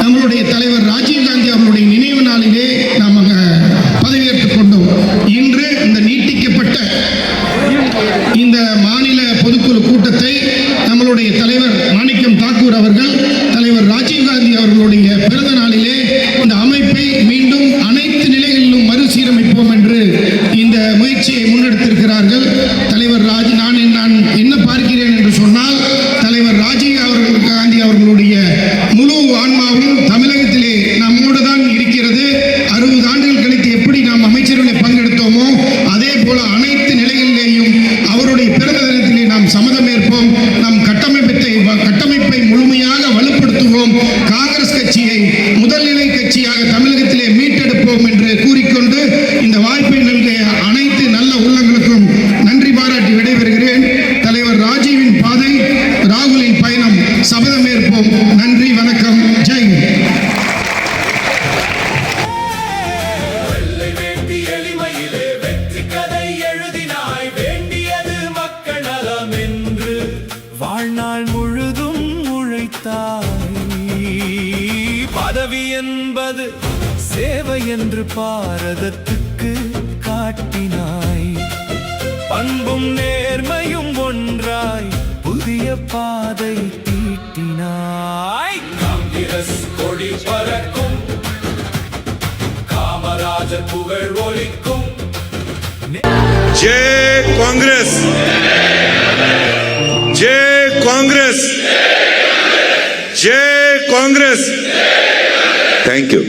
நம்மளுடைய தலைவர் ராஜீவ்காந்தி அவர்களுடைய நினைவு நாளிலே நாம் பதவியேற்றுக் கொண்டோம். இன்று இந்த நீட்டிக்கப்பட்ட இந்த மாநில பொதுக்குழு கூட்டத்தை நம்மளுடைய தலைவர் மாணிக்கம் தாக்கூர் அவர்கள் தலைவர் ராஜீவ்காந்தி அவர்களுடைய பிறந்த நாளிலே இந்த அமைப்பை மீண்டும் அனைத்து நிலைகளிலும் மறுசீரமைப்போம் என்று இந்த முயற்சியை முன்னெடுத்திருக்கிறார்கள். தலைவர் நான் என்ன பார்க்கிறேன் என்று சொன்னால், தலைவர் ராஜீவ்காந்தி அவர்களுடைய முழு ஆன்மாவும் தமிழகத்திலே நம்மோடு தான் இருக்கிறது. 60 ஆண்டுகள் கழித்து எப்படி நாம் அமைச்சர்களில் பங்கெடுத்தோமோ அதே போல அனைத்து நிலைகளிலேயும் அவருடைய பிறந்த தினத்திலே நாம் சம்மதமேற்போம். நம் கட்டமைப்பை முழுமையாக வலுப்படுத்துவோம். காங்கிரஸ் கட்சியை முதல்நிலை கட்சியாக தமிழகத்திலே மீட்டெடுப்போம் என்று கூறிக்கொண்டு இந்த வாய்ப்பை நல்கிய அனைத்து நல்ல உள்ளங்களுக்கும் நன்றி பாராட்டி விடைபெறுகிறேன். தலைவர் ராஜீவின் பாதை, ராகுலின் பயணம். சபதமேற்போம். நன்றி, வணக்கம், ஜெய். வாழ்நாள் முழுதும் உழைத்தாய், பதவி என்பது சேவை என்று பாரதத்துக்கு காட்டினாய். பண்பும் நேர்மையும் ஒன்றாய் புதிய பாதை தீட்டினாய். காங்கிரஸ் கொடி பறக்கும், காமராஜர் புகழ் ஒலிக்கும். जय कांग्रेस, जय कांग्रेस, जय कांग्रेस. Thank you.